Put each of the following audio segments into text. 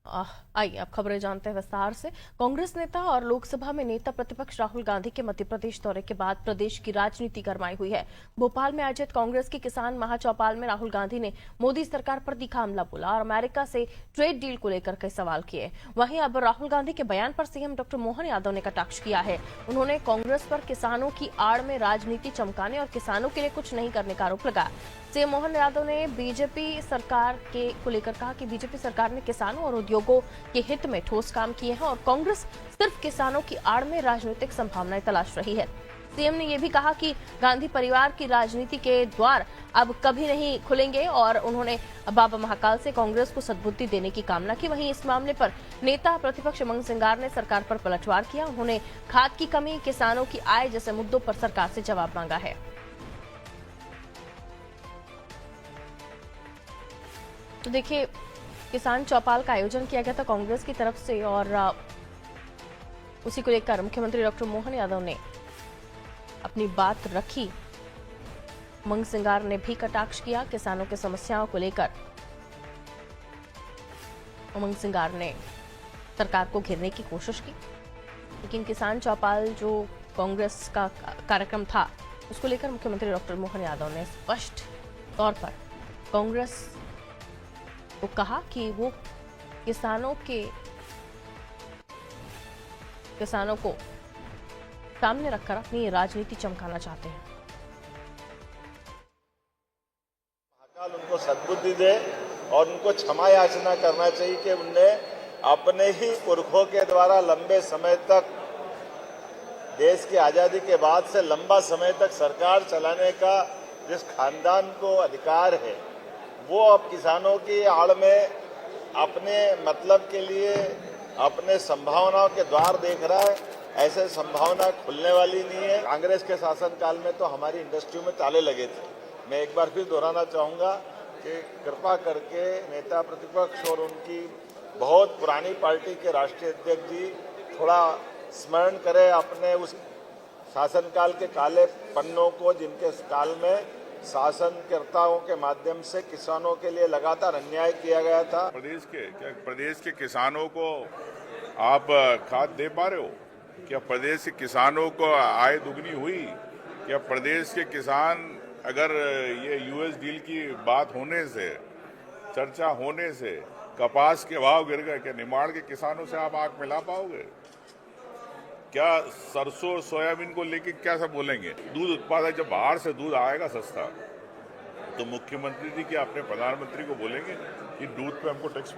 आइए अब खबरें जानते हैं विस्तार से। कांग्रेस नेता और लोकसभा में नेता प्रतिपक्ष राहुल गांधी के मध्य प्रदेश दौरे के बाद प्रदेश की राजनीति गरमाई हुई है। भोपाल में आयोजित कांग्रेस की किसान महाचौपाल में राहुल गांधी ने मोदी सरकार पर तीखा हमला बोला और अमेरिका से ट्रेड डील को लेकर कई सवाल किए। वहीं अब राहुल गांधी के बयान पर सीएम डॉक्टर मोहन यादव ने कटाक्ष किया है। उन्होंने कांग्रेस पर किसानों की आड़ में राजनीति चमकाने और किसानों के लिए कुछ नहीं करने का आरोप लगाया। सीएम मोहन यादव ने बीजेपी सरकार को लेकर कहा कि बीजेपी सरकार ने किसानों और उद्योगों के हित में ठोस काम किए हैं और कांग्रेस सिर्फ किसानों की आड़ में राजनीतिक संभावनाएं तलाश रही है। सीएम ने यह भी कहा कि गांधी परिवार की राजनीति के द्वार अब कभी नहीं खुलेंगे और उन्होंने बाबा महाकाल से कांग्रेस को सद्बुद्धि देने की कामना की। वहीं इस मामले पर नेता प्रतिपक्ष उमंग सिंगार ने सरकार पर पलटवार किया। उन्होंने खाद की कमी, किसानों की आय जैसे मुद्दों पर सरकार से जवाब मांगा है। तो देखिए, किसान चौपाल का आयोजन किया गया था कांग्रेस की तरफ से और उसी को लेकर मुख्यमंत्री डॉक्टर मोहन यादव ने अपनी बात रखी। उमंग सिंगार ने भी कटाक्ष किया किसानों की समस्याओं को लेकर। उमंग सिंगार ने सरकार को घेरने की कोशिश की, लेकिन किसान चौपाल जो कांग्रेस का कार्यक्रम था उसको लेकर मुख्यमंत्री डॉक्टर मोहन यादव ने स्पष्ट तौर पर कांग्रेस को कहा कि वो किसानों को सामने रखकर अपनी राजनीति चमकाना चाहते हैं। महाकाल उनको सद्बुद्धि दे और उनको क्षमा याचना करना चाहिए कि उनने अपने ही पुरखों के द्वारा लंबे समय तक देश की आजादी के बाद से लंबा समय तक सरकार चलाने का जिस खानदान को अधिकार है, वो अब किसानों की आड़ में अपने मतलब के लिए अपने संभावनाओं के द्वार देख रहा है। ऐसे संभावना खुलने वाली नहीं है। कांग्रेस के शासनकाल में तो हमारी इंडस्ट्री में ताले लगे थे। मैं एक बार फिर दोहराना चाहूंगा कि कृपा करके नेता प्रतिपक्ष और उनकी बहुत पुरानी पार्टी के राष्ट्रीय अध्यक्ष जी थोड़ा स्मरण करें अपने उस शासनकाल के काले पन्नों को, जिनके काल में शासनकर्ताओं के माध्यम से किसानों के लिए लगातार अन्याय किया गया था। प्रदेश के किसानों को आप खाद दे पा रहे हो? क्या प्रदेश के किसानों को आय दुगनी हुई? क्या प्रदेश के किसान, अगर ये यूएस डील की बात होने से, चर्चा होने से कपास के भाव गिर गए, क्या निमाड़ के किसानों से आप आंख मिला पाओगे? क्या सरसों और सोयाबीन को लेके क्या सब बोलेंगे? दूध उत्पादक जब बाहर से दूध आएगा सस्ता, तो मुख्यमंत्री जी क्या अपने प्रधानमंत्री को बोलेंगे कि दूध पे हमको टैक्स?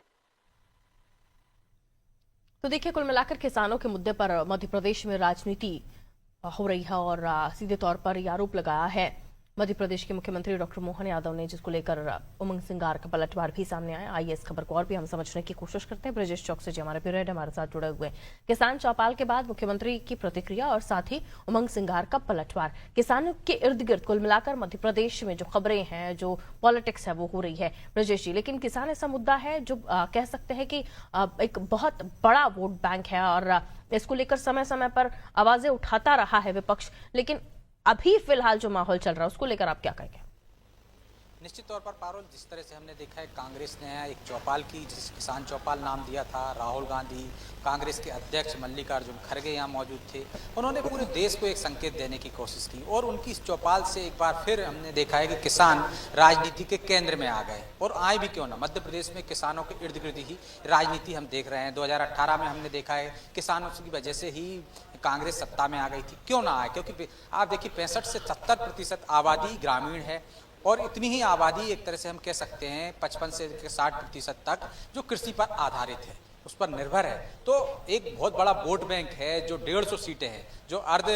तो देखिए, कुल मिलाकर किसानों के मुद्दे पर मध्य प्रदेश में राजनीति हो रही है और सीधे तौर पर यह आरोप लगाया है मध्य प्रदेश के मुख्यमंत्री डॉक्टर मोहन यादव ने, जिसको लेकर उमंग सिंगार का पलटवार भी सामने आया। आइए इस खबर को और भी हम समझने की कोशिश करते हैं। ब्रजेश चौकसी जी हमारे ब्यूरो हेड हमारे साथ जुड़े हुए। किसान चौपाल के बाद मुख्यमंत्री की प्रतिक्रिया और साथ ही उमंग सिंगार का पलटवार, किसानों के इर्द गिर्द कुल मिलाकर मध्य प्रदेश में जो खबरें हैं, जो पॉलिटिक्स है, वो हो रही है ब्रजेश जी। लेकिन किसान ऐसा मुद्दा है जो कह सकते हैं कि एक बहुत बड़ा वोट बैंक है और इसको लेकर समय समय पर आवाजें उठाता रहा है विपक्ष। लेकिन अभी फिलहाल जो माहौल चल रहा है उसको लेकर आप क्या कहेंगे? निश्चित तौर पर पारुल, जिस तरह से हमने देखा है कांग्रेस ने एक चौपाल की, जिस किसान चौपाल नाम दिया था, राहुल गांधी, कांग्रेस के अध्यक्ष मल्लिकार्जुन खड़गे यहाँ मौजूद थे। उन्होंने पूरे देश को एक संकेत देने की कोशिश की और उनकी इस चौपाल से एक बार फिर हमने देखा है कि किसान राजनीति के केंद्र में आ गए। और आए भी क्यों ना, मध्य प्रदेश में किसानों के इर्द गिर्द ही राजनीति हम देख रहे हैं। 2018 में हमने देखा है किसानों की वजह से ही कांग्रेस सत्ता में आ गई थी। क्यों ना आए? क्योंकि आप देखिए 65 से 70% आबादी ग्रामीण है और इतनी ही आबादी एक तरह से हम कह सकते हैं 55 से 60% तक जो कृषि पर आधारित है, उस पर निर्भर है। तो एक बहुत बड़ा वोट बैंक है जो 150 सीटें हैं, जो अर्ध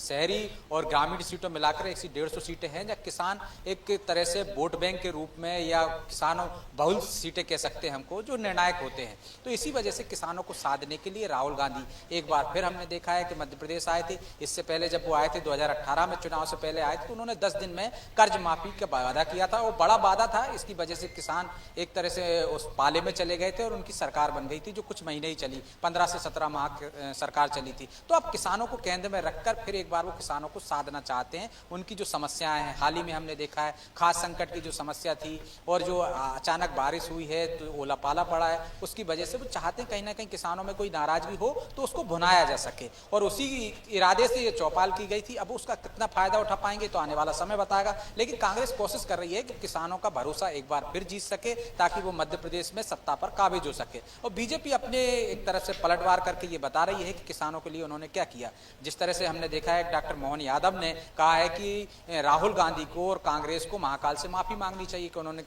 शहरी और ग्रामीण सीटों मिलाकर ऐसी 150 सीटें हैं, जहाँ किसान एक तरह से वोट बैंक के रूप में या किसानों बहुल सीटें कह सकते हैं हमको, जो निर्णायक होते हैं। तो इसी वजह से किसानों को साधने के लिए राहुल गांधी एक बार फिर हमने देखा है कि मध्य प्रदेश आए थे। इससे पहले जब वो आए थे 2018 में, चुनाव से पहले आए थे, तो उन्होंने 10 दिन में कर्ज माफी का वादा किया था। वो बड़ा वादा था, इसकी वजह से किसान एक तरह से उस पाले में चले गए थे और उनकी सरकार बन गई गई थी, जो कुछ महीने ही चली, 15 से 17 माह सरकार चली थी। तो अब किसानों को केंद्र में रखकर फिर एक बार वो किसानों को साधना चाहते हैं। उनकी जो समस्याएं हैं, हाल ही में हमने देखा है खाद्य संकट की जो समस्या थी और जो अचानक बारिश हुई है तो ओला पाला पड़ा है, उसकी वजह से वो चाहते हैं कहीं ना कहीं किसानों में कोई नाराजगी हो तो उसको भुनाया जा सके, और उसी इरादे से ये चौपाल की गई थी। अब उसका कितना फायदा उठा पाएंगे तो आने वाला समय बताएगा, लेकिन कांग्रेस कोशिश कर रही है कि किसानों का भरोसा एक बार फिर जीत सके ताकि वो मध्य प्रदेश में सत्ता पर काबिज हो सके। और बीजेपी अपने एक तरफ से पलटवार करके ये बता रही है कि किसानों के लिए उन्होंने क्या किया। जिस तरह से हमने देखा है, डॉक्टर मोहन यादव ने कहा है कि राहुल गांधी को और कांग्रेस को महाकाल से माफी मांगनी चाहिए कि उन्होंने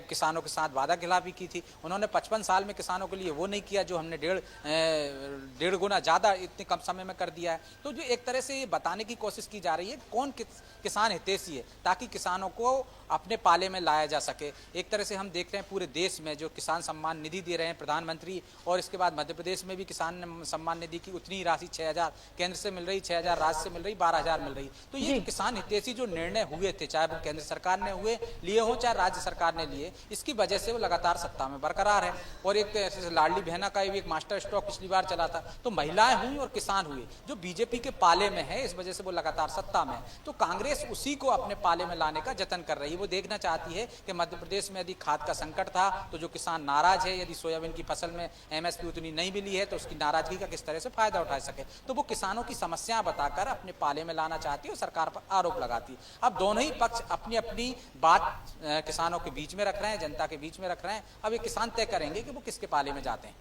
किसानों के साथ वादा खिलाफी की थी। उन्होंने 55 साल में किसानों के लिए वो नहीं किया जो हमने डेढ़ गुना ज़्यादा इतने कम समय में कर दिया है। तो जो एक तरह से ये बताने की कोशिश की जा रही है कौन किसान हितैषी है, ताकि किसानों को अपने पाले में लाया जा सके। एक तरह से हम देख रहे हैं पूरे देश में जो किसान सम्मान निधि दे रहे हैं प्रधानमंत्री, और इसके बाद मध्य प्रदेश में भी किसान सम्मान निधि की उतनी ही राशि 6,000 केंद्र से मिल रही, 6,000 राज्य से मिल रही, 12,000 मिल रही। तो ये किसान हितैषी जो निर्णय हुए थे, चाहे वो केंद्र सरकार ने लिए हो चाहे राज्य सरकार ने लिए, इसकी वजह से वो लगातार सत्ता में बरकरार है। और एक लाडली बहना का भी एक मास्टर स्ट्रोक पिछली बार चला था, तो महिलाएं हुई और किसान हुए जो बीजेपी के पाले में है, इस वजह से वो लगातार सत्ता में है। तो कांग्रेस उसी को अपने पाले में लाने का जतन कर रही है। वो देखना चाहती है कि मध्य प्रदेश में यदि खाद का संकट था तो जो किसान नाराज है, यदि सोयाबीन की फसल में एमएसपी उतनी नहीं मिली है तो उसकी नाराजगी का किस तरह से फायदा उठा सके। तो वो किसानों की समस्याएं बताकर अपने पाले में लाना चाहती है और सरकार पर आरोप लगाती है। अब दोनों ही पक्ष अपनी अपनी बात किसानों के बीच में रख रहे हैं, जनता के बीच में रख रहे हैं। अब ये किसान तय करेंगे कि वो किसके पाले में जाते हैं।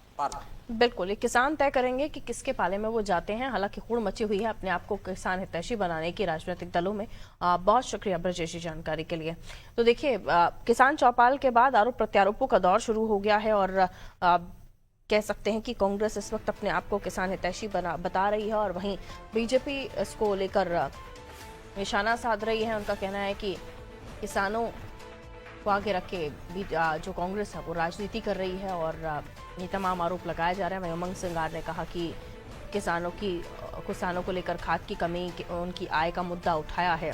बिल्कुल, ये किसान तय करेंगे कि किसके पाले में वो जाते हैं। हालांकि होड़ मची हुई है अपने आप को किसान हितैषी बनाने की राजनीतिक दलों में। बहुत शुक्रिया ब्रजेश जी जानकारी के लिए। तो देखिए, किसान चौपाल के बाद आरोप प्रत्यारोपों का दौर शुरू हो गया है और कह सकते हैं कि कांग्रेस इस वक्त अपने आप को किसान हितैषी बता रही है और वहीं बीजेपी इसको लेकर निशाना साध रही है। उनका कहना है कि किसानों को आगे रख के जो कांग्रेस है वो राजनीति कर रही है और ये तमाम आरोप लगाए जा रहे हैं। उमंग सिंगार ने कहा कि किसानों को लेकर खाद की कमी, उनकी आय का मुद्दा उठाया है।